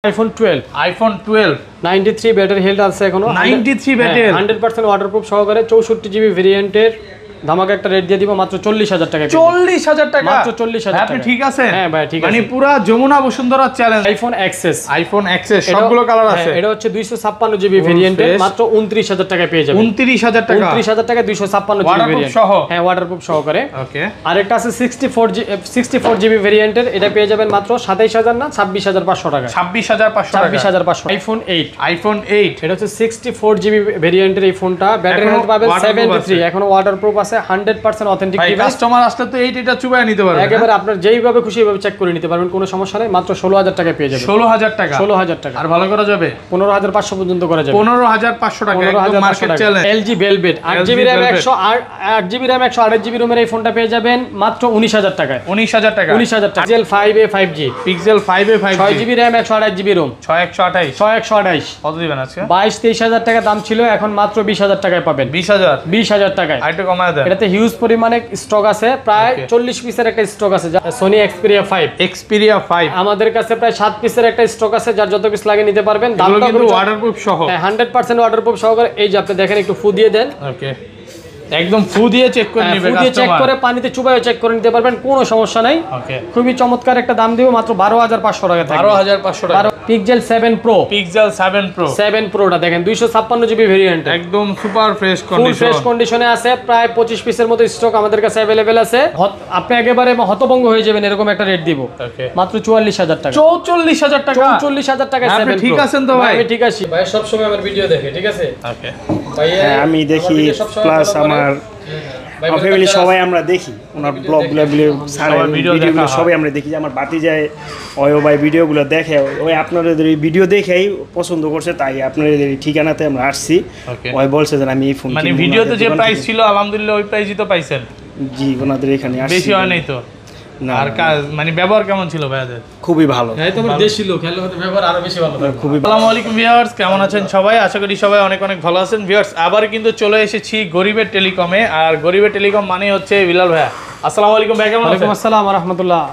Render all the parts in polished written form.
iPhone 12 93 battery health আছে এখনো 93 battery 100% waterproof সহকারে 64 জিবি ভেরিয়েন্টের ধামাকা একটা রেট দিয়ে দিব মাত্র 40000 টাকা 40000 টাকা মাত্র 40000 টাকা আপনি ঠিক আছে হ্যাঁ ভাই ঠিক আছে মানে পুরো Jamuna Bashundhara challenge iPhone XS সবগুলো কালার আছে এটা হচ্ছে 256 জিবি ভেরিয়েন্টের মাত্র 29000 টাকায় পেয়ে যাবেন 29000 টাকা 29000 টাকায় 256 জিবি ভেরিয়েন্ট সহ হ্যাঁ ওয়াটারপ্রুফ সহকারে ওকে আরেকটা আছে 64 জিবি ভেরিয়েন্টের এটা পেয়ে যাবেন মাত্র 27000 না 26500 টাকা 26500 আইফোন 8 এটা হচ্ছে 64 জিবি ভেরিয়েন্টের এই ফোনটা ব্যাটারি হেলথ পাবেন 73 এখনো ওয়াটারপ্রুফ আছে 100% অথেন্টিক ডিভাইস কাস্টমার আসলে তো এটা চুবায় নিতে পারবেন একেবারে আপনার যেইভাবে খুশি এইভাবে চেক করে নিতে পারবেন কোনো সমস্যা নাই মাত্র 16000 টাকায় পেয়ে যাবেন 16000 টাকা আর ভালো করা যাবে 15500 পর্যন্ত করা যাবে 15500 টাকা একদম market challenge LG Velvet 8GB RAM 108GB RAM 128GB রোমের এই ফোনটা পেয়ে যাবেন মাত্র 19000 টাকায় 19000 টাকা Pixel 5a 5G Pixel 5a 5G 6GB RAM 128GB ROM 6128 কত দিবেন আজকে 22-23000 টাকা দাম ছিল এখন মাত্র 20000 টাকায় পাবেন 20000 টাকায় আরেকটু কমায় দেন এটাতে হিউজ পরিমাণে স্টক আছে প্রায় 40 পিসের একটা স্টক আছে Sony Xperia 5 আমাদের কাছে প্রায় 7 পিসের একটা স্টক আছে যার যত পিস লাগে নিতে পারবেন দামটা কিন্তু ওয়াটারপ্রুফ সহ হ্যাঁ 100% ওয়াটারপ্রুফ সহকারে এই যে আপনি দেখেন একটু ফু দিয়ে দেন ওকে একদম ফু দিয়ে চেক করে নেবে কাস্টমার ফু দিয়ে চেক করে পানিতে চুবাইও চেক করে নিতে পারবেন কোনো সমস্যা নাই ওকে খুবই চমৎকার একটা দাম দিব মাত্র 12500 টাকা থাকবে 12500 টাকা Pixel 7 Pro টা দেখেন 256 জিবি ভেরিয়েন্ট একদম সুপার ফ্রেশ কন্ডিশনে আছে প্রায় 25 পিসের মতো স্টক আমাদের কাছে अवेलेबल আছে আপনি একেবারে হতভম্ব হয়ে যাবেন এরকম একটা রেট দিব মাত্র 44000 টাকা 44000 টাকা 7 Pro ঠিক আছেন তো ভাই আমি ঠিক আছি ভাই সব সময় আমার ভিডিও দেখে ঠিক আছে ওকে ভাই আমি দেখি প্লাস আমার ফ্যামিলি সবাই আমরা দেখি ওনার ব্লগগুলো ভিডিওগুলো সবাই আমরা দেখি আমার বাতি যায় ওই ভাই ভিডিওগুলো দেখে ওই আপনাদের এই ভিডিও দেখেই পছন্দ করছে তাই আপনাদের এই ঠিকানাতে আমরা আসছি ওই বলছে যে আমি এই ফোন মানে ভিডিওতে যে প্রাইস ছিল আলহামদুলিল্লাহ ওই প্রাইসই তো পাইছেন জি ওনাদের এখানে আসছি বেশি হয় নাই তো আর মানে ব্যবহার কেমন ছিল ভাইয়াদের খুবই ভালো এই তো আমার দেশি লোক হলে হয়তো ব্যবহার আরো বেশি ভালো খুবই আসসালামু আলাইকুম ভিউয়ার্স কেমন আছেন সবাই আশা করি সবাই অনেক অনেক ভালো আছেন ভিউয়ার্স আবার কিন্তু চলে এসেছি গরিবের টেলিকমে আর গরিবের টেলিকম মানে হচ্ছে বিলাল ভাইয়া আসসালামু আলাইকুম ভাই কেমন আছেন ওয়ালাইকুম আসসালাম ওয়া রাহমাতুল্লাহ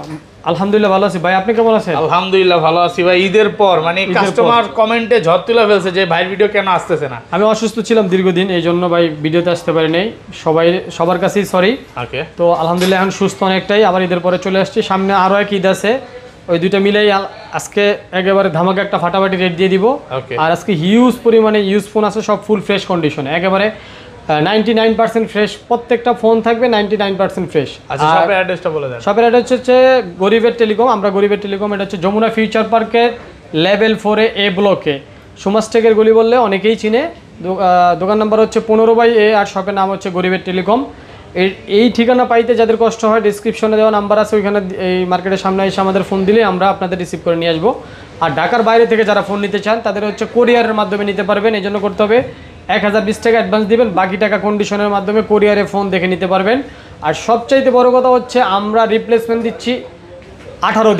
আলহামদুলিল্লাহ ভালো আছি ভাই আপনি কেমন আছেন আলহামদুলিল্লাহ ভালো আছি ভাই ঈদের পর মানে কাস্টমার কমেন্টে ঝড় তুলে ফেলছে যে ভাই ভিডিও কেন আসতেছে না আমি অসুস্থ ছিলাম দীর্ঘদিন এই জন্য ভাই ভিডিওতে আসতে পারি নাই সবার কাছেই সরি ওকে তো আলহামদুলিল্লাহ এখন সুস্থ অনেকটাই আবার ঈদের পরে চলে আসছি সামনে আরো এক ঈদ আছে ওই দুইটা মিলেই আজকে একেবারে ধামাকা একটা ফাটাফাটি রেট দিয়ে দিব আর আজকে হিউজ পরিমাণে ইউজ ফোন আছে সব ফুল ফ্রেশ কন্ডিশনে একেবারে 99% ফ্রেশ প্রত্যেকটা ফোন থাকবে 99% ফ্রেশ আচ্ছা শপের অ্যাড্রেসটা বলে দেন শপের অ্যাড্রেস হচ্ছে গরিবের টেলিকম আমরা গরিবের টেলিকম এটা হচ্ছে যমুনা ফিউচার পার্কের লেভেল 4 এ ব্লকে সুমাসটেকের গলি বললে অনেকেই চিনে দোকান নাম্বার হচ্ছে 15/A আর শপের নাম হচ্ছে গরিবের টেলিকম এই ঠিকানা পাইতে যাদের কষ্ট হয় ডেসক্রিপশনে দেওয়া নাম্বার আছে ওইখানে এই মার্কেটের সামনে এসে আমাদের ফোন দিলে আমরা আপনাদের রিসিভ করে নিয়ে আসবো আর ঢাকার বাইরে থেকে যারা ফোন নিতে চান তাদের হচ্ছে কোরিয়ারের মাধ্যমে নিতে পারবেন এই জন্য করতে হবে 1020 টাকা অ্যাডভান্স দিবেন বাকি টাকা কন্ডিশনের মাধ্যমে কোরিয়ারে ফোন দেখে নিতে পারবেন আর সবচাইতে বড় কথা হচ্ছে আমরা রিপ্লেসমেন্ট দিচ্ছি 18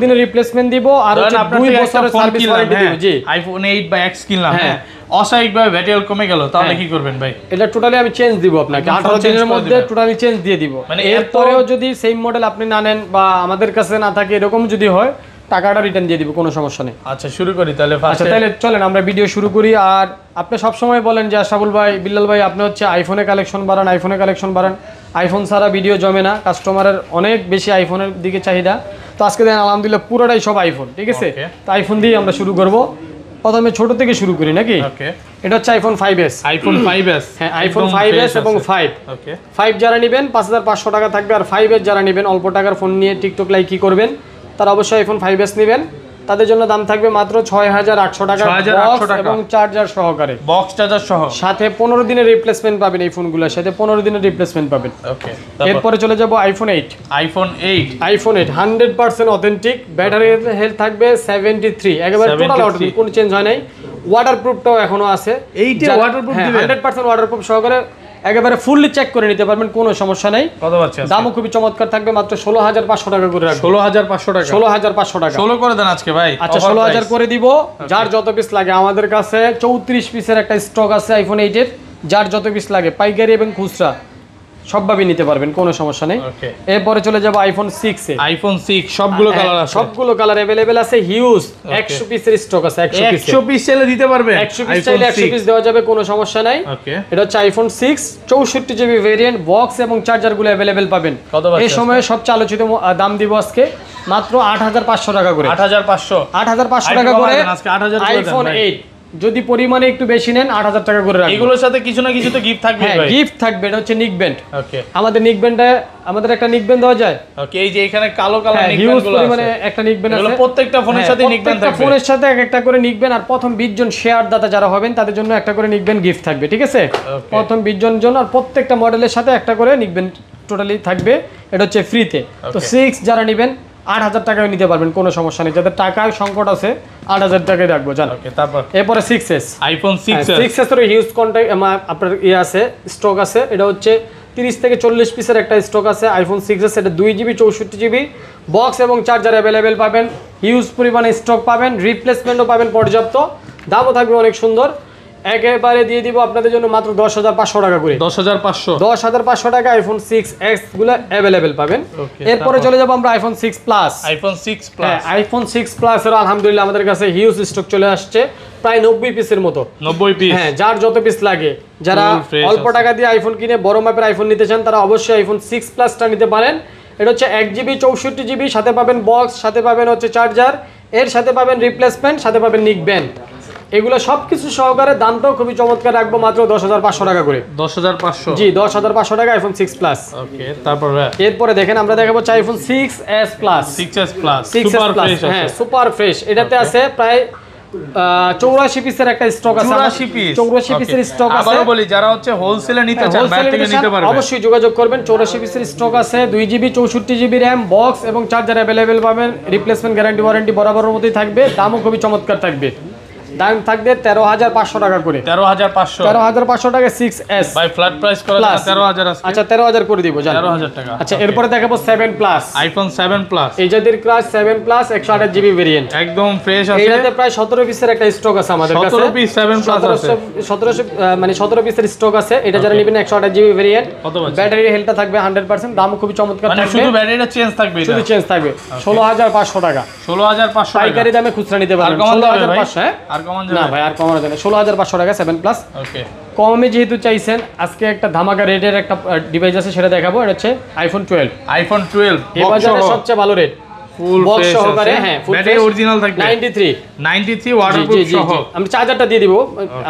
দিনের রিপ্লেসমেন্ট দিব আর হচ্ছে 2 বছরের সার্ভিস ওয়ারেন্টি দিব জি আইফোন 8 বা X কিনলাম হ্যাঁ অস্বাভাবিকভাবে ব্যাটারি কমে গেল তাহলে কি করবেন ভাই এটা টোটালি আমি চেঞ্জ দিব আপনাকে 18 দিনের মধ্যে টোটালি চেঞ্জ দিয়ে দিব মানে এরপরেও যদি সেম মডেল আপনি না নেন বা আমাদের কাছে না থাকে এরকম যদি হয় টাকাটা রিটার্ন দিয়ে দিব কোনো সমস্যা নেই আচ্ছা শুরু করি তাহলে আচ্ছা তাহলে চলেন আমরা ভিডিও শুরু করি আর আপনি সব সময় বলেন যে আশাবুল ভাই বিল্লাল ভাই আপনি হচ্ছে আইফোনে কালেকশন বাড়ান আইফোন ছাড়া ভিডিও জমে না কাস্টমারের অনেক বেশি আইফোনের দিকে চাহিদা তো আজকে দেখেন আলহামদুলিল্লাহ পুরোটাই সব আইফোন ঠিক আছে তো আইফোন দিয়ে আমরা শুরু করব প্রথমে ছোট থেকে শুরু করি নাকি এটা হচ্ছে আইফোন 5s হ্যাঁ আইফোন 5s এবং 5 ওকে 5 যারা নেবেন 5500 টাকা থাকবে আর 5s যারা নেবেন অল্প টাকার ফোন নিয়ে টিকটক লাইক কি করবেন তারা অবশ্যই আইফোন 5s নেবেন তাদের জন্য দাম থাকবে মাত্র 6800 টাকা এবং চার্জার সহকারে বক্স চার্জার সহ সাথে 15 দিনের রিপ্লেসমেন্ট পাবেন এই ফোনগুলোর সাথে 15 দিনের রিপ্লেসমেন্ট পাবেন ওকে এরপরে চলে যাব আইফোন 8 100% অথেন্টিক ব্যাটারি হেলথ থাকবে 73 একেবারে টোটাল অথেন্টিক কোনো চেঞ্জ হয় নাই ওয়াটারপ্রুফটাও এখনো আছে এইটা ওয়াটারপ্রুফ দিবেন 100% ওয়াটারপ্রুফ সহকারে একেবারে ফুললি চেক করে নিতে পারবেন কোনো সমস্যা নাই কত পাচ্ছেন দামও খুবই চমৎকার থাকবে মাত্র 16500 টাকা করে রাখবেন 16500 টাকা 16 করে দেন আজকে ভাই আচ্ছা 16000 করে দিব যার যত পিস লাগে আমাদের কাছে 34 পিসের একটা স্টক আছে আইফোন 8 এর যার যত পিস লাগে পাইকারি এবং খুচরা সবভাবে নিতে পারবেন, কোনো সমস্যা নেই। Okay. এরপরে চলে যাব আইফোন 6 এ। আইফোন 6 সবগুলো কালার আছে, সবগুলো কালার अवेलेबल আছে, হিউজ 100 পিসের স্টক আছে। 100 পিস চাইলে দিতে পারবে, 100 পিস চাইলে 100 পিস দেওয়া যাবে, কোনো সমস্যা নাই। ওকে, এটা হচ্ছে আইফোন 6 64 জিবি ভেরিয়েন্ট, বক্স এবং চার্জার গুলো अवेलेबल পাবেন। এই সময়ে সবচেয়ে আলোচিত দাম দিব আজকে মাত্র 8500 টাকা করে। 8500 টাকা করে আজকে 8000 আইফোন 8 যদি পরিমাণে একটু বেশি নেন 8000 টাকা করে রাখবেন। এগুলোর সাথে কিছু না কিছু তো গিফট থাকবে ভাই। গিফট থাকবে, এটা হচ্ছে নিক ব্যান্ড। ওকে, আমাদের একটা নিক ব্যান্ড দেওয়া যায়। ওকে, এই যে এখানে কালো কালো নিক হিউজ ব্যান্ড গুলো পরিমাণে আছে, একটা নিক ব্যান্ড এগুলো আছে। প্রত্যেকটা ফোনের সাথে নিক ব্যান্ড থাকবে, ফোনের সাথে একটা করে নিক ব্যান্ড, আর প্রথম 20 জন শেয়ার দাতা যারা হবেন তাদের জন্য একটা করে নিক ব্যান্ড গিফট থাকবে, ঠিক আছে? প্রথম 20 জনের জন্য, আর প্রত্যেকটা মডেলের সাথে একটা করে নিক ব্যান্ড টোটালি থাকবে, এটা হচ্ছে ফ্রিতে। তো 6 যারা নেবেন 8000 টাকায় নিতে পারবেন, কোনো সমস্যা নেই। যাদের টাকার সংকট আছে 8000 টাকায় রাখবো, জানো। ওকে, তারপর এরপরে 6s, আইফোন 6s, 6s এর হিউজ কন্টাক্ট আপনার আছে, স্টক আছে। এটা হচ্ছে 30 থেকে 40 পিসের একটা স্টক আছে আইফোন 6s। এটা 2 জিবি 64 জিবি, বক্স এবং চার্জার अवेलेबल পাবেন, হিউজ পরিমাণে স্টক পাবেন, রিপ্লেসমেন্টও পাবেন পর্যাপ্ত, দামও থাকবে অনেক সুন্দর। একেবারে দিয়ে দিব আপনাদের জন্য মাত্র 10500 টাকা করে। 10500 টাকা আইফোন 6s গুলো अवेलेबल পাবেন। এরপরে চলে যাব আমরা আইফোন 6 প্লাস। আইফোন 6 প্লাস এর আলহামদুলিল্লাহ আমাদের কাছে হিউজ স্টক চলে আসছে, প্রায় 90 পিসের মতো। 90 পিস, হ্যাঁ, যার যত পিস লাগে, যারা অল্প টাকা দিয়ে আইফোন কিনে বড় মাপের আইফোন নিতে চান তারা অবশ্যই আইফোন 6 প্লাসটা নিতে পারেন। এটা হচ্ছে 1 জিবি 64 জিবি, সাথে পাবেন বক্স, সাথে পাবেন হচ্ছে চার্জার, এর সাথে পাবেন রিপ্লেসমেন্ট, সাথে পাবেন নিক ব্যান্ড। এগুলো সবকিছু সহকারে দামটাও খুবই চমৎকার রাখবো মাত্র 10500 টাকা করে। 10500, জি, 10500 টাকা আইফোন 6 প্লাস। ওকে, তারপর এরপরে দেখেন আমরা দেখাবো iPhone 6s plus. 6s plus super fresh, হ্যাঁ সুপার ফ্রেশ। এটাতে আছে প্রায় 84 পিসের একটা স্টক আছে। 84 পিসের স্টক আছে। আবারো বলি, যারা হচ্ছে হোলসেলে নিতে চান বাইরে থেকে নিতে পারবেন, অবশ্যই যোগাযোগ করবেন। 84 পিসের স্টক আছে, 2 জিবি 64 জিবি র‍্যাম, বক্স এবং চার্জার अवेलेबल পাবেন, রিপ্লেসমেন্ট গ্যারান্টি ওয়ারেন্টি বরাবরের মতোই থাকবে, দামও খুবই চমৎকার থাকবে। দাম থাকবে 13500 টাকা করে। 13500 টাকা 6s ভাই, ফ্ল্যাট প্রাইস করা 13000 আছে। আচ্ছা 13000 করে দিব, জান 13000 টাকা। আচ্ছা, এরপরে দেখাবো 7 প্লাস, আইফোন 7 প্লাস। এই যাদের ক্লাস 7 প্লাস 128 জিবি ভেরিয়েন্ট, একদম ফ্রেশ আছে। এটাতে প্রায় 17 পিসের একটা স্টক আছে আমাদের কাছে। 17 পিস 7 প্লাস আছে, 1700 মানে 17 পিসের স্টক আছে। এটা যারা নেবেন 128 জিবি ভেরিয়েন্ট, ব্যাটারি হেলথটা থাকবে 100%, দামও খুবই চমৎকার থাকবে। মানে শুধু ব্যাটারিটা চেঞ্জ থাকবে, এটা শুধু চেঞ্জ থাকবে। 16500 টাকা 16500 টাকা পাইকারি দামে খুচরা নিতে পারবেন। 16500, হ্যাঁ আর কমান যাবে না ভাই, আর কমানো যাবে না। 16500 টাকা 7 প্লাস। ওকে, কমে যেহেতু চাইছেন, আজকে একটা ধামাকা রেটের একটা ডিভাইস আছে, সেটা দেখাবো। এটা হচ্ছে আইফোন 12। আইফোন 12 এই বাজারে সবচেয়ে ভালো রেট, ফুল বক্স সহকারে, হ্যাঁ ফুল ব্যাটারি অরিজিনাল থাকবে। 93 ওয়াটারপ্রুফ সহ। আমি চার্জারটা দিয়ে দিব,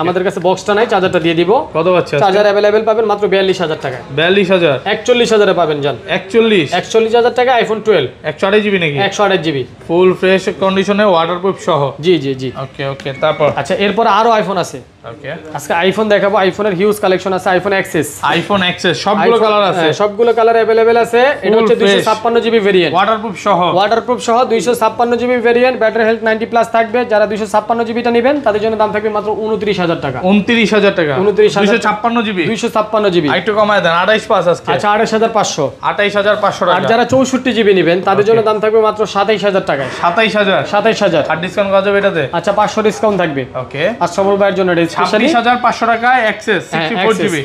আমাদের কাছে বক্সটা নাই, চার্জারটা দিয়ে দিব। কত পাচ্ছেন? চার্জার अवेलेबल পাবেন মাত্র 42000 টাকা। 42000, 41000 এ পাবেন, জান 41000 টাকা আইফোন 12 128 জিবি নাকি? 128 জিবি ফুল ফ্রেশ কন্ডিশনে, ওয়াটারপ্রুফ সহ। জি জি জি। ওকে ওকে, তারপর আচ্ছা, এরপর আরো আইফোন আছে। ওকে, আজকে আইফোন দেখাবো, আইফোনের হিউজ কালেকশন আছে। আইফোন এক্সএস, আইফোন এক্সএস সবগুলো কালার আছে, সবগুলো কালার अवेलेबल আছে। এটা হচ্ছে 256 জিবি ভেরিয়েন্ট, ওয়াটারপ্রুফ সহ 256 GB variant, battery health 90 plus থাকবে। যারা 256 জিবিটা নেবেন তাদের জন্য দাম থাকবে মাত্র 29000 টাকা। 29000 টাকা, 256 জিবি, 256 জিবি। একটু কমায় দেন, 28 পাস আজকে। আচ্ছা, 28500 টাকা। আর যারা 64 জিবি নেবেন তাদের জন্য দাম থাকবে মাত্র 27000 টাকায়। 27000 আর ডিসকাউন্ট কত যাবে এটাতে? আচ্ছা, 500 ডিসকাউন্ট থাকবে। ওকে, আর সমর ভাইয়ের জন্য এটা স্পেশালি 26500 টাকায় এক্সেস 64 জিবি।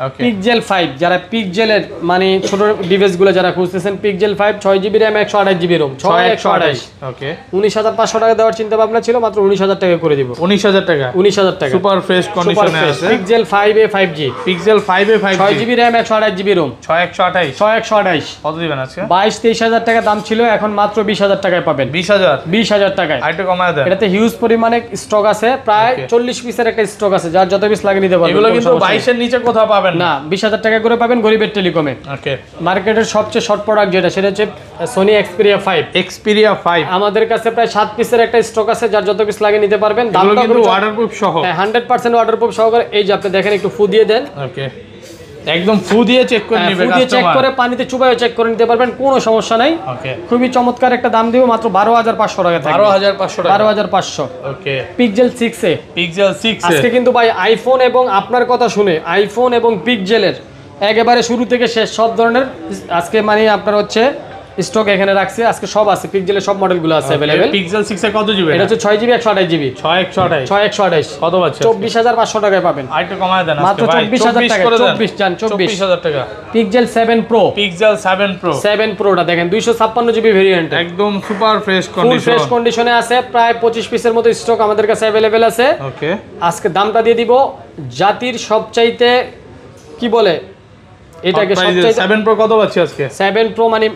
ওকে, পিকজেল 5, যারা পিকজেলের মানে ছোট ডিভাইসগুলো যারা খুঁজতেছেন, pixel 5 6 GB RAM 128 GB ROM 6128। ওকে, 19500 টাকা দেওয়ার চিন্তা ভাবনা ছিল, মাত্র 19000 টাকা করে দিব। 19000 টাকা, 19000 টাকা সুপার ফ্রেশ কন্ডিশনে আছে। Pixel 5a 5G, pixel 5a 5G 6 GB RAM 128 GB ROM 6128। কত দিবেন আজকে? 22-23000 টাকা দাম ছিল, এখন মাত্র 20000 টাকায় পাবেন। 20000 টাকায়। আইটু কমায় দেন। এটাতে হিউজ পরিমাণে স্টক আছে, প্রায় 40 পিসের একটা স্টক আছে, যার যত পিস লাগে নিতে পারবেন। এগুলো কিন্তু 22 এর নিচে কোথাও পাবেন না, 20000 টাকা করে পাবেন গরিবের টেলিকমে। ওকে, মার্কেটের সবচেয়ে শর্ট প্রোডাক্ট সেটা হচ্ছে সোনি এক্সপিরিয়া 5। আমাদের কাছে প্রায় 7 পিসের একটা স্টক আছে, যার যত পিস লাগে নিতে পারবেন। দামটা কিন্তু ওয়াটারপ্রুফ সহ, হ্যাঁ 100% ওয়াটারপ্রুফ সহকারে। এই যে আপনি দেখেন, একটু ফু দিয়ে দেন। ওকে, একদম ফু দিয়ে চেক করে নেবে, ফু দিয়ে চেক করে, পানিতে চুবাইও চেক করে নিতে পারবেন, কোনো সমস্যা নাই। ওকে, খুবই চমৎকার একটা দাম দিব, মাত্র 12500 টাকা থাকবে। 12500 টাকা, 12500। ওকে, পিক্সেল 6 আজকে কিন্তু ভাই আইফোন এবং আপনার কথা শুনে আইফোন এবং পিক্সেলের একেবারে শুরু থেকে শেষ সব ধরনের আজকে মানে আপনার হচ্ছে স্টক এখানে রাখছি, আজকে সব আছে, পিক্সেলের সব মডেলগুলো আছে अवेलेबल। পিক্সেল 6 এ কত জিবি? এটা হচ্ছে 6GB 128GB। 6128 6128 কত পাচ্ছে? 24500 টাকায় পাবেন। আরেকটু কমায় দেন আজকে মাত্র ভাই, 24000 টাকা, করে দেন। 24 জান 24000 টাকা। পিক্সেল 7 প্রো, পিক্সেল 7 প্রো 7 প্রোটা দেখেন 256GB ভেরিয়েন্ট, একদম super fresh full fresh condition. কন্ডিশনে আছে, প্রায় 25 পিসের মতো স্টক আমাদের কাছে अवेलेबल আছে। ওকে, আজকে দামটা দিয়ে দিব জাতির সবচাইতে কি বলে এটাকে সবচাইতে 7 প্রো কত পাচ্ছি আজকে? 7 প্রো মানে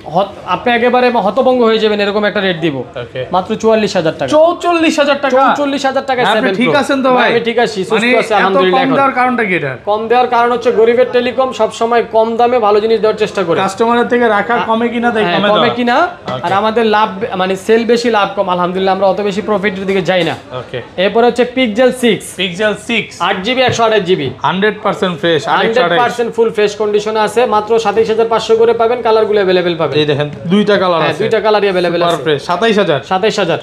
আপনি একেবারে হতভঙ্গ হয়ে যাবেন, এরকম একটা রেট দিব ওকে, মাত্র 44000 টাকা। 44000 টাকা? 44000 টাকায় আপনি 7 ঠিক Pro। আছেন তো ভাই? আমি ঠিক আছি, মানে সুস্থ আছি এত আলহামদুলিল্লাহ। কম এখন দেওয়ার কারণটা কি এটা? কম দেওয়ার কারণ হচ্ছে গরিবের টেলিকম সব সময় কম দামে ভালো জিনিস দেওয়ার চেষ্টা করে, কাস্টমারের থেকে রাখা কমে কিনা তাই হ্যাঁ, কমে কমে দাও। কিনা। আর আমাদের লাভ মানে সেল বেশি লাভ কম, আলহামদুলিল্লাহ আমরা অত বেশি প্রফিটের দিকে যাই না। ওকে, এরপরে হচ্ছে pixel 6 pixel 6 8GB 128GB 100% fresh, 128 100% full fresh কন্ডিশনে আছে, মাত্র 27500 করে পাবেন, কালারগুলো अवेलेबल পাবেন। এই দেখেন দুইটা কালার হ্যাঁ, আছে, দুইটা কালারই अवेलेबल সুপার আছে। ফ্রেশ 27000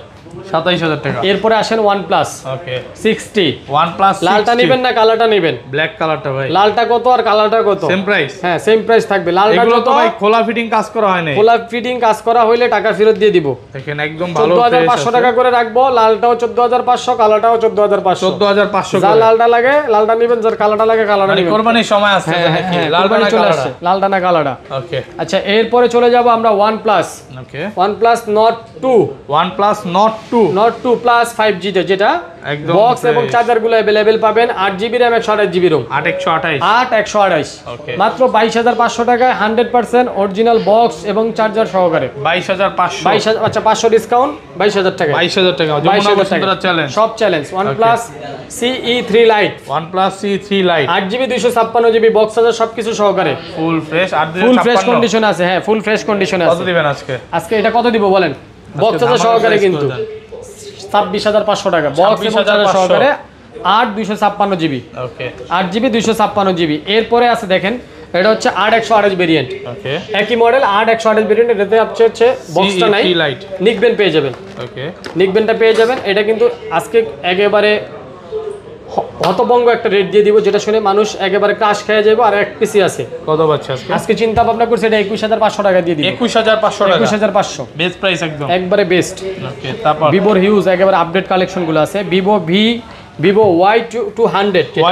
27000 টাকা। এরপরে আসেন OnePlus ওকে, 60 OnePlus 60 লালটা নেবেন না কালারটা নেবেন? ব্ল্যাক কালারটা ভাই লালটা কত আর কালারটা কত? Same price? হ্যাঁ সেম প্রাইস থাকবে। লালটা এগুলো কত? তো ভাই খোলা ফিটিং কাজ করা হয় না, খোলা ফিটিং কাজ করা হইলে টাকা ফেরত দিয়ে দিব। দেখেন একদম ভালো ফ্রেশ 14500 টাকা করে রাখবো, লালটাও 14500, কালারটাও 14500। 14500 যার করে। লালটা লাগে লালটা নেবেন, যার কালারটা লাগে কালারটা মানে নেবেন। কোরবানির সময় আসছে হ্যাঁ হ্যাঁ নাকি হ্যাঁ, লালটা কোরবানি না চলে কালারটা? আসছে, লালটা না কালারটা। ওকে, আচ্ছা এরপরে চলে যাব আমরা OnePlus ওকে, Nord 2 OnePlus Nord 2 Nord 2 Plus 5G তে, যেটা একদম বক্স এবং fresh। চার্জার গুলো अवेलेबल পাবেন, 8GB RAM 128GB ROM 8128 8128 ওকে, মাত্র 22500 টাকায় 100% অরিজিনাল বক্স এবং চার্জার সহকারে। 22500 22000, আচ্ছা 500 ডিসকাউন্ট 22000 টাকা। 22000 টাকা। যমুনা 22000 বসুন্ধরা টাকা চ্যালেঞ্জ, সব challenge. OnePlus CE3 Lite OnePlus C3 Lite 8GB 256GB box charger সবকিছু সহকারে, full fresh, full fresh 8256 condition আছে। হ্যাঁ ফুল ফ্রেশ কন্ডিশন কত আছে। দিবেন আজকে? আজকে এটা কত দিব বলেন? বক্স চার্জার ধামাকা সহকারে price কিন্তু করে দেন। 26500 টাকা বক্স এবং চার্জার 26500 সহকারে, 8256GB ওকে, 8GB 256GB। এরপরে আছে দেখেন, এটা হচ্ছে 8128 ভেরিয়েন্ট, ওকে, একই মডেল 8128 ভেরিয়েন্ট। এটাতে হচ্ছে বক্সটা নাই, CE3 Lite নিকবেন পেয়ে যাবেন, ওকে, নিকবেনটা পেয়ে যাবেন। এটা কিন্তু আজকে একেবারে হতভঙ্গ একটা রেট দিয়ে দিব, যেটা শুনে মানুষ একেবারে ক্রাশ খেয়ে যাবে। আর এক পিসি আছে, কত পাচ্ছে আজকে? আজকে চিন্তা ভাবনা করছে এটা 21500 টাকা দিয়ে দিব। 21500 টাকা 21500 বেস্ট প্রাইস একদম। একবারে বেস্ট। ওকে, তারপর ভিভোর হিউজ একেবারে আপডেট কালেকশন গুলো আছে। ভিভো Y200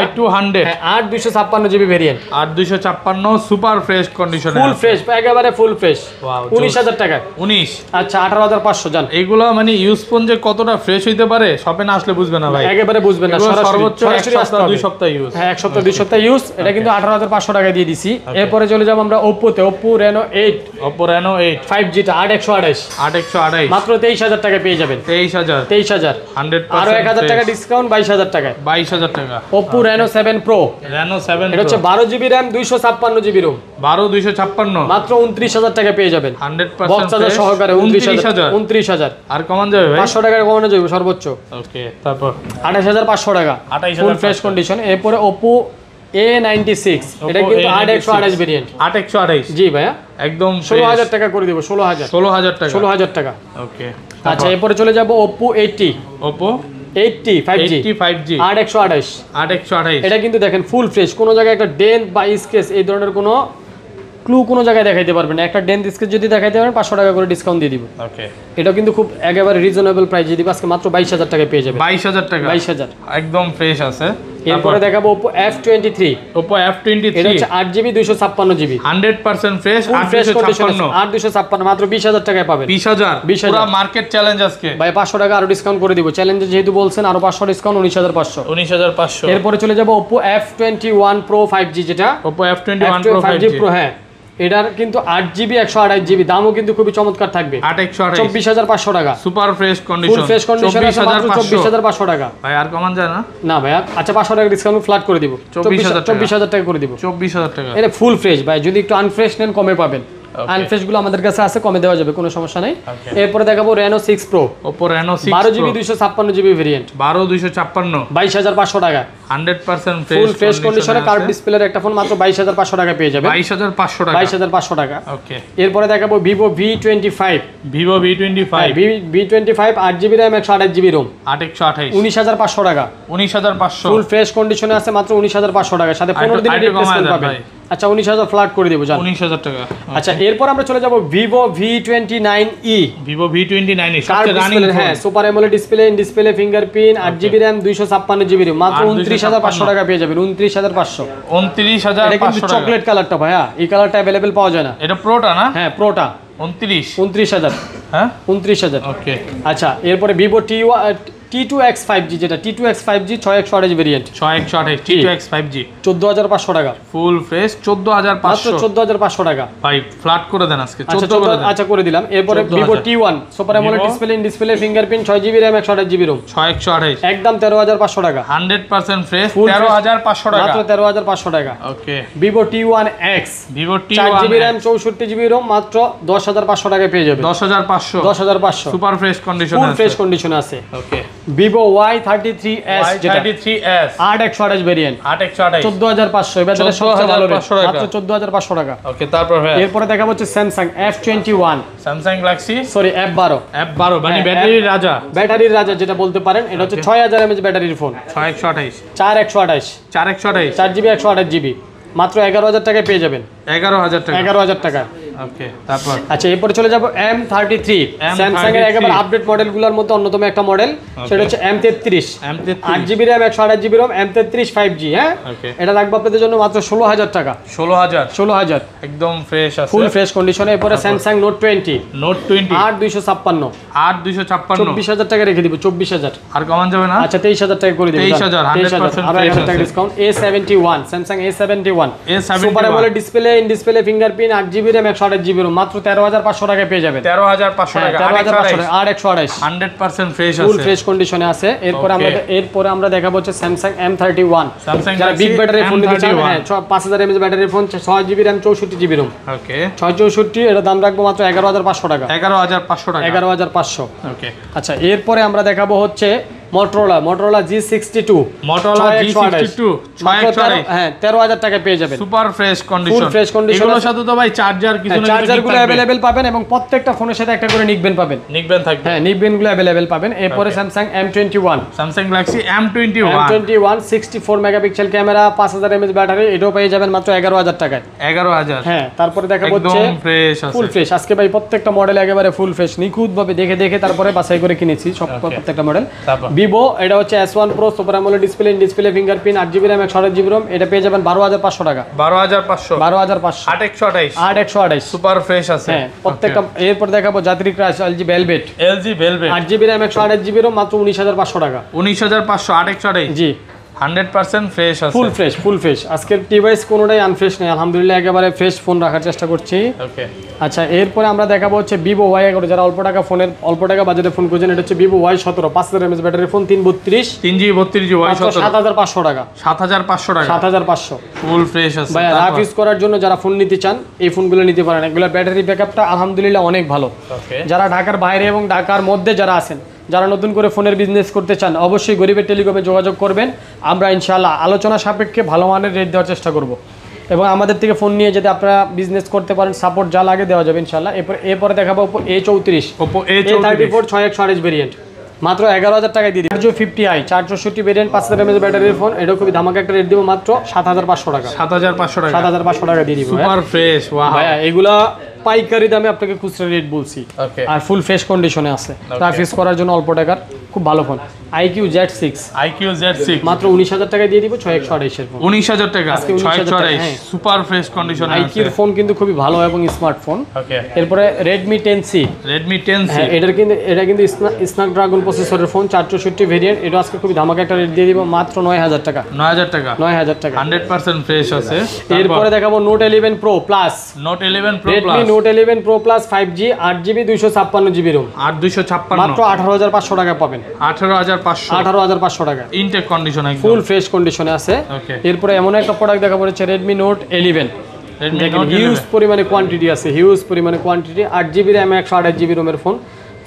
Y200 হ্যাঁ 8256GB ভেরিয়েন্ট, 8256 সুপার ফ্রেশ কন্ডিশনে ফুল ফ্রেশ, একেবারে ফুল ফ্রেশ, Wow, 19000 টাকা। 19। আচ্ছা 18500 জান। এইগুলো মানে ইউজ ফোন যে কতটা ফ্রেশ হইতে পারে শপে না আসলে বুঝবে না ভাই, একেবারে বুঝবেন না, এগুলো সরাসরি সর্বোচ্চ এক সরাসরি আসতে সপ্তাহ হবে। 2 সপ্তাহ ইউজ। হ্যাঁ 1 সপ্তাহ 2 সপ্তাহ ইউজ। এটা কিন্তু 18500 টাকা দিয়ে দিছি। এরপরে চলে যাব আমরা ওপ্পোতে, Oppo Reno 8 Oppo Reno 8 5G টা 8128 8128 মাত্র 23000 টাকা পেয়ে যাবেন। 23000 23000 100% আরো 1000 টাকা ডিসকাউন্ট 22000 টাকায়। 22000 টাকা। Oppo Reno 7 Pro Reno 7 এটা হচ্ছে 12GB RAM 256GB ROM 12256 মাত্র 29000 টাকা পেয়ে যাবেন। 100% বক্স চার্জার fresh, সহকারে 29000 29000 আর কমান যাবে ভাই? 500 টাকা কমানো যাবে সর্বোচ্চ। ওকে, তারপর 28500 টাকা 28500 ফুল ফ্রেশ কন্ডিশন। এরপরে Oppo A96 এটা Oppo কিন্তু A96 8128 ভেরিয়েন্ট। 8128 জি ভাইয়া একদম 16000 টাকা করে দিব। 16000 16000 টাকা। 16000 টাকা। ওকে, আচ্ছা এরপরে চলে যাব Oppo 80 Oppo 80 5G 85G 8128 8128 এটা কিন্তু দেখেন ফুল ফ্রেশ, কোনো জায়গায় একটা ডেন্ট বা স্কেচ এই ধরনের কোনো ক্লু কোনো জায়গায় দেখাইতে পারবেন না। একটা ডেন্ট স্কেচ যদি দেখাইতে পারেন 500 টাকা করে ডিসকাউন্ট দিয়ে দিব। ওকে, এটা কিন্তু খুব একেবারে রিজনেবল প্রাইসে দিব, আজকে মাত্র 22000 টাকায় পেয়ে যাবেন। 22000 টাকা 22000। একদম ফ্রেশ আছে। এরপরে দেখাবো Oppo F23 Oppo F23 এটা হচ্ছে 8GB 256GB 100% fresh, full fresh condition 8256 8256 মাত্র 20000 টাকায় পাবেন। 20000 20,000 পুরো মার্কেট চ্যালেঞ্জ আজকে ভাই 500 টাকা আরো ডিসকাউন্ট করে দিব। চ্যালেঞ্জে যেহেতু বলছেন আরো 500 ডিসকাউন্ট 19500। 19500 এরপরে চলে যাব Oppo F21 Pro 5G যেটা Oppo F21 Pro 5G 5G Pro হ্যাঁ এটার কিন্তু 8GB 128GB দামও কিন্তু খুবই চমৎকার থাকবে। 8128 24500 টাকা সুপার ফ্রেশ ফুল কন্ডিশন ফ্রেশ কন্ডিশন আছে মাত্র 24500 24500 টাকা। ভাই আর কমান যায় না? না ভাইয়া আচ্ছা 500 টাকা ডিসকাউন্ট ফ্ল্যাট করে দিব। 24000 টাকা করে দিব। 24000 টাকা এটা ফুল ফ্রেশ ভাই, যদি একটু আনফ্রেশ নেন কমে পাবেন। আনফ্রেশ গুলো আমাদের কাছে আছে, কমে দেওয়া যাবে, কোনো সমস্যা নাই। এরপরে দেখাবো Reno 6 Pro Oppo Reno 6 12GB 256GB variant 12256 22500 টাকা 100% ফুল ফ্রেশ কন্ডিশনে কার্ভ ডিসপ্লের একটা ফোন মাত্র 22500 টাকা পেয়ে যাবেন। 22500 টাকা 22500 টাকা। ওকে, এরপরে দেখাবো Vivo V25 Vivo V25 V25 8GB RAM 128GB ROM 8128 19500 টাকা 19500 ফুল ফ্রেশ কন্ডিশনে আছে মাত্র 19500 টাকা, সাথে 15 দিনের রিপ্লেসমেন্ট পাবেন। আচ্ছা 19,000 ফ্ল্যাট করে দিব জান। 19,000 টাকা। আচ্ছা এরপর আমরা চলে যাব Vivo V29e। Vivo V29 এর কার সবচেয়ে রানিং ডিসপ্লে, হ্যাঁ super AMOLED display, in display fingerprint, 8GB RAM, 256GB RAM, মাত্র 29,500 টাকা পেয়ে যাবেন। 29,500। 29,500 এটা কিন্তু টাকা। চকলেট কালারটা ভাইয়া, এই কালারটা अवेलेबल পাওয়া যায় না। এটা প্রোটা না? হ্যাঁ প্রোটা। 29,000। হ্যাঁ 29,000। ওকে। আচ্ছা এরপরে Vivo T2X 5G, যেটা T2X 5G 628 variant, 628 T2X 5G 14,500 টাকা ফুল ফ্রেশ। মাত্র 14,500 14,500 টাকা। ভাই ফ্ল্যাট করে দেন আজকে। আচ্ছা 14 করে দেন। আচ্ছা করে দিলাম। এরপরে 14,000 Vivo T1 super AMOLED Vivo display, in display fingerprint, 6GB RAM, 128GB ROM, 628 একদম 13,500 টাকা। 100% ফ্রেশ। Full fresh। 13,500 টাকা। মাত্র 13,500 টাকা। ওকে। Vivo T1X Vivo 4GB RAM, T1 64GB ROM, মাত্র 10,500 টাকায় পেয়ে যাবে। 10,500 10,500 সুপার ফ্রেশ কন্ডিশন ফুল আছে। ফ্রেশ কন্ডিশনে আছে। ওকে। Vivo Y33s যেটা Y33s 8/128 ভেরিয়েন্ট, 828 14,500। এবার যেটা সবচেয়ে ভালো রেট 14,500 টাকা। মাত্র 14,500 টাকা। ওকে। তারপর ভাই এরপরে দেখা হচ্ছে Samsung F21, Samsung Galaxy sorry F12, F12 মানে হ্যাঁ, ব্যাটারির রাজা। ব্যাটারির রাজা যেটা বলতে পারেন। এটা হচ্ছে 6000 mAh ব্যাটারির ফোন, 628 4128, 428 4GB 128GB, মাত্র 11,000 টাকায় পেয়ে যাবেন। 11,000 টাকা। 11,000 টাকা। ওকে। তারপর আচ্ছা এরপরে চলে যাব M33, M33 স্যামসাং এর একেবারে আপডেট মডেলগুলোর মধ্যে অন্যতম একটা মডেল, সেটা হচ্ছে M33, 8GB RAM, 128GB ROM, M33 5G। হ্যাঁ ওকে। এটা রাখবো আপনাদের জন্য মাত্র 16,000 টাকা। 16,000 16,000 একদম ফ্রেশ আছে। ফুল ফ্রেশ কন্ডিশনে। এরপরে স্যামসাং নোট 20, নোট 20 8,256, 8,256 24,000 টাকা রেখে দিব। 24,000। আর কমান যাবে না? আচ্ছা 23,000 টাকা করে দিব। 23,000, 100% আরো 1,000 টাকা আছে। Discount. A71, Samsung A71 A71 super AMOLED display, in display fingerprint, 8GB RAM, 128GB ROM, মাত্র 13,500 টাকায় পেয়ে যাবেন। 13,500 টাকা। 13,500 টাকা, 8,128 100% ফ্রেশ ফুল আছে। ফ্রেশ কন্ডিশনে আছে। এরপরে আমরা দেখাবো হচ্ছে স্যামসাং M31, Samsung যারা Galaxy বিগ ব্যাটারি ফোন নিতে চান। M31 হ্যাঁ 5000 mAh battery phone, 6GB RAM, 64GB ROM, ওকে। 664। এটা দাম রাখবো মাত্র 11,500 টাকা। 11,500 টাকা। 11,500। ওকে। আচ্ছা এরপরে আমরা দেখাবো হচ্ছে Motorola G62, Motorola G62 628 হ্যাঁ 13,000 টাকা পেয়ে যাবেন। Super fresh condition. Full fresh condition এগুলোর আছে। সাথে তো ভাই চার্জার কিছু না চার্জারগুলো अवेलेबल পাবেন এবং প্রত্যেকটা ফোনের সাথে একটা করে নিকবেন পাবেন। নিকবেন থাকবে। হ্যাঁ নিকবেনগুলো अवेलेबल পাবেন। এরপরে Samsung M21, Samsung Galaxy M21 M21 64 megapixel camera, 5000 mAh battery, এটাও পেয়ে যাবেন মাত্র 11,000 টাকায়। 11,000 হ্যাঁ তারপরে দেখাবো হচ্ছে একদম ফ্রেশ আছে। Full fresh. আজকে ভাই প্রত্যেকটা মডেল একেবারে ফুল ফ্রেশ, নিখুঁত ভাবে দেখে তারপরে বাছাই করে কিনেছি সব প্রত্যেকটা মডেল। তারপর Vivo, এটা হচ্ছে S1 Pro super AMOLED display, in display fingerprint, 8GB RAM, 128GB ROM, এটা পেয়ে যাবেন 12,500 টাকা। 12,500 12,500 8,128 8,128 সুপার ফ্রেশ আছে। হ্যাঁ প্রত্যেকটা। এরপর দেখাবো যাত্রী crush LG Velvet, LG Velvet 8GB RAM, 128GB ROM, মাত্র 19,500 টাকা। 19,500 8,128 জি 100% ফ্রেশ আছে। Full fresh. আজকের ডিভাইস কোনোটাই আনফ্রেশ নেই, আলহামদুলিল্লাহ একেবারে ফ্রেশ ফোন রাখার চেষ্টা করছি। ওকে। আচ্ছা এরপরে আমরা দেখাবো হচ্ছে Vivo Y11, যারা অল্প টাকা বাজেটে ফোন খুঁজেন। এটা হচ্ছে Vivo Y17 5000 mAh battery phone, 332, 3GB 32GB মাত্র Y17 7,500 টাকা। 7,500 টাকা 7,500 ফুল ফ্রেশ আছে। ভাই রাফ ইউজ করার জন্য যারা ফোন নিতে চান এই ফোনগুলো নিতে পারেন। এগুলো ব্যাটারি ব্যাকআপটা আলহামদুলিল্লাহ অনেক ভালো। ওকে। যারা ঢাকার বাইরে এবং ঢাকার মধ্যে যারা আছেন, যারা নতুন করে ফোনের বিজনেস করতে চান, অবশ্যই গরিবের টেলিকমে যোগাযোগ করবেন। আমরা ইনশাআল্লাহ আলোচনা সাপেক্ষে ভালো মানের রেট দেওয়ার চেষ্টা করব এবং আমাদের থেকে ফোন নিয়ে যদি আপনারা বিজনেস করতে পারেন, সাপোর্ট যা লাগে দেওয়া যাবে ইনশাআল্লাহ। এরপরে দেখাবো Oppo A34, Oppo A34 628 variant, মাত্র 11,000 টাকায় দিয়ে দিই। Charger 50i 464 ভেরিয়েন্ট, 5000 mAh ব্যাটারির ফোন, এটা খুবই ধামাকা একটা রেট দিব, মাত্র 7,500 টাকা। 7,500 টাকা 7,500 টাকা দিয়ে দিব। Super fresh. ওয়াও ভাইয়া এগুলা পাইকারি দামে আপনাকে খুচরা রেট বলছি। ওকে। আর ফুল ফ্রেশ কন্ডিশনে আছে। রাফ ইউজ করার জন্য অল্প টাকার খুব ভালো phone. IQ Z6 IQ Z6 মাত্র 19,000 টাকায় দিয়ে দিব। 628 এর ফোন, 19,000 টাকা আজকে 19,000 হ্যাঁ। 628 সুপার ফ্রেশ কন্ডিশন IQ আছে। এর ফোন কিন্তু খুবই ভালো এবং স্মার্টফোন। ওকে। এরপরে Redmi 10C, Redmi 10C হ্যাঁ এটা কিন্তু স্ন্যাপড্রাগন প্রসেসরের ফোন, 464 ভেরিয়েন্ট, এটা আজকে খুবই ধামাকা একটা রেট দিয়ে দিব, মাত্র 9,000 টাকা। 9,000 টাকা 9,000 টাকা 100% ফ্রেশ আছে। এরপরে দেখাবো Note 11 Pro Plus, Note 11 Pro Redmi Plus Note 11 Pro Plus 5G, 8GB 256GB ROM, 8,256 মাত্র 18,500 টাকা পাবেন। 18,500 18,500 টাকা ইনটেক কন্ডিশন একদম ফুল ফ্রেশ কন্ডিশনে আছে। ওকে। এরপরে এমন একটা প্রোডাক্ট দেখা পড়েছে Redmi Note 11, Redmi দেখেন Note হিউজ 11 পরিমাণে কোয়ান্টিটি আছে, হিউজ পরিমাণে quantity, 8GB RAM 128GB ROM এর ফোন,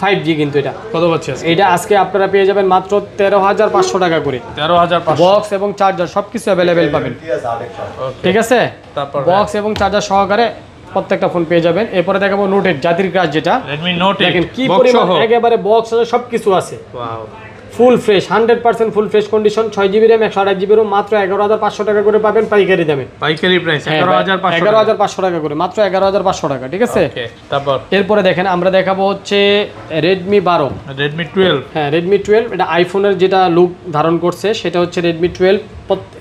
5G কিন্তু এটা। কত পাচ্ছি আজকে? এটা আজকে আপনারা পেয়ে যাবেন মাত্র 13,500 টাকা করে। 13,500 বক্স এবং চার্জার সবকিছু অ্যাভেলেবেল পাবেন। ওকে। ঠিক আছে, তারপর বক্স এবং চার্জার সহকারে প্রত্যেকটা ফোন পেয়ে যাবেন। এরপরে দেখাবো নোটের জাতির ক্রাশ, যেটা Redmi Note 8 দেখেন কি box পরিমাণ সহ। একেবারে বক্স সবকিছু আছে, wow full fresh 100% full fresh condition 6GB RAM 128GB ROM মাত্র 11500 টাকা করে পাবেন পাইকারি দামে। পাইকারি প্রাইস 11500 11500 টাকা করে মাত্র 11500 টাকা, ঠিক আছে। ওকে, তারপর এরপরে দেখেন আমরা দেখাবো হচ্ছে Redmi 12, Redmi 12। হ্যাঁ Redmi 12, এটা আইফোনের যেটা লুক ধারণ করছে সেটা হচ্ছে Redmi 12।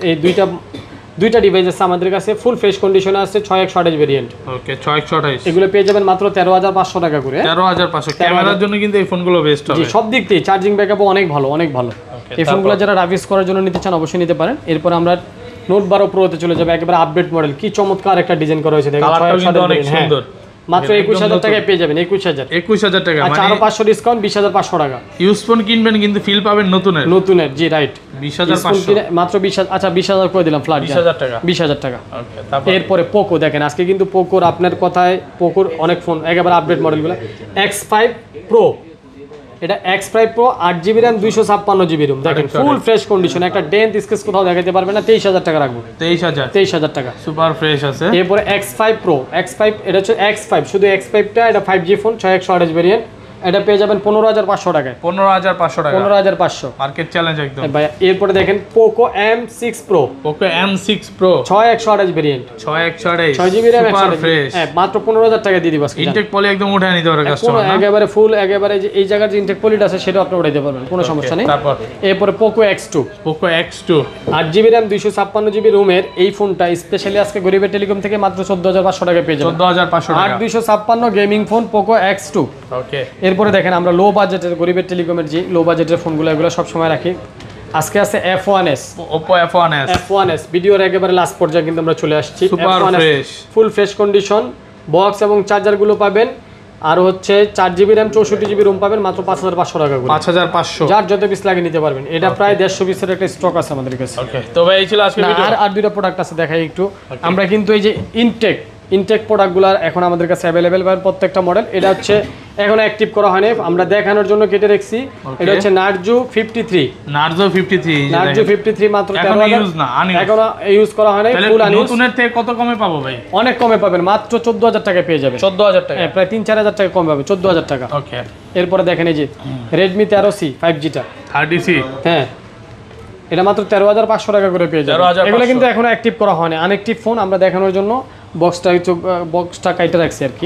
এই দুইটা ডিভাইস আছে আমাদের কাছে, ফুল ফ্রেশ কন্ডিশনে আছে, 6128 ভেরিয়েন্ট। ওকে, 6128 এগুলো পেয়ে যাবেন মাত্র 13500 টাকা করে। 13500 ক্যামেরার জন্য কিন্তু এই ফোনগুলো বেস্ট জি, হবে। সব দিক থেকে চার্জিং ব্যাকআপও অনেক ভালো, অনেক ভালো। এই ফোনগুলো যারা রাভিস করার জন্য নিতে চান অবশ্যই নিতে পারেন। এরপর আমরা নোট 12 প্রোতে চলে যাবে, একেবারে আপডেট মডেল, কি চমৎকার একটা ডিজাইন করা হয়েছে, দেখেন কালারটাও কিন্তু অনেক সুন্দর। মাত্র 21000 টাকায় পেয়ে যাবেন। 21000 টাকা, আচ্ছা, আরো 500 ডিসকাউন্ট, 20500 টাকা। ইউজ ফোন কিনবেন কিন্তু ফিল পাবেন নতুনের। জি রাইট, 20500 মাত্র 20000। আচ্ছা 20000 করে দিলাম ফ্ল্যাট, 20000 টাকা। 20000 টাকা। ওকে, তারপর এরপরে পোকো দেখেন, আজকে কিন্তু পোকোর আপনার কথায় পোকোর অনেক ফোন একেবারে আপডেট মডেলগুলো। X5 Pro, এটা X5 Pro 8GB RAM 256GB ROM, দেখেন ফুল ফ্রেশ কন্ডিশন, একটা ডেন্ট স্কেচ কোথাও দেখাতে পারবে না। 23000 টাকা রাখবো। 23000 টাকা সুপার ফ্রেশ আছে। এরপরে X5 Pro, এটা হচ্ছে X5, শুধু X5টা, এটা 5G ফোন, 6128 ভেরিয়েন্ট, এটা পেয়ে যাবেন 15500 টাকায়। 15500 টাকা, 15500 মার্কেট চ্যালেঞ্জ একদম ভাই। এরপরে দেখেন Poco M6 Pro, Poco M6 Pro 6128 variant, 6128 6GB RAM, super fresh. হ্যাঁ মাত্র 15000 টাকা দিয়ে দিবাস। ইনটেক পলি একদম উঠায় নিতে পারে কাস্টমার, একেবারে ফুল, একেবারে যে এই জায়গার যে ইনটেক পলিটা আছে সেটা আপনি উঠাইতে পারবেন, কোনো সমস্যা নেই। তারপর এরপরে Poco X2, Poco X2 8GB RAM 256GB রোমের এই ফোনটা স্পেশালি আজকে গরিবের টেলিকম থেকে মাত্র 14500 টাকা পেয়ে যাবেন। 14500 টাকা, 8256 গেমিং ফোন পোকো X2। ওকে, এরপরে দেখেন আমরা লো বাজেটের গরিবের টেলিকমের যে লো বাজেটের ফোনগুলো এগুলো সব সময় রাখি। আজকে আছে F1s, Oppo F1s ভিডিওর একেবারে লাস্ট পর্যায়ে কিন্তু আমরা চলে আসছি। Super fresh, full fresh condition, box এবং চার্জারগুলো পাবেন, আর হচ্ছে 4GB RAM 64GB ROM পাবেন মাত্র 5500 টাকা করে। 5500, যার যত পিস লাগে নিতে পারবেন। এটা প্রায় 150 পিসের একটা স্টক আছে আমাদের কাছে। ওকে, তো ভাই এই ছিল আজকে না, ভিডিও। আর দুইটা প্রোডাক্ট আছে, দেখাই একটু। আমরা কিন্তু এই যে ইনটেক প্রোডাক্টগুলো এখন আমাদের কাছে অ্যাভেলেবেল পাবেন, প্রত্যেকটা মডেল। এটা হচ্ছে এখন অ্যাক্টিভ করা হয়নি, আমরা দেখানোর জন্য কেটে রাখছি। এটা হচ্ছে নার্জো 53, নার্জো 53 মাত্র 13000, এখনো ইউজ করা হয়নি, ফুল আনইউজ। নতুনের থেকে কত কমে পাবো ভাই? অনেক কমে পাবেন, মাত্র 14000 টাকায় পেয়ে যাবেন। 14000 টাকা, হ্যাঁ, প্রায় 3-4000 টাকা কমে পাবেন, 14000 টাকা। ওকে, এরপরে দেখেন এই যে Redmi 13C 5Gটা, 30C, হ্যাঁ এটা মাত্র 13500 টাকা করে পেয়ে যাবেন। 13500 এগুলো কিন্তু এখনো অ্যাক্টিভ করা হয়নি, আনঅ্যাক্টিভ ফোন। আমরা দেখানোর জন্য বক্সটা কাইটে রাখছি আর কি।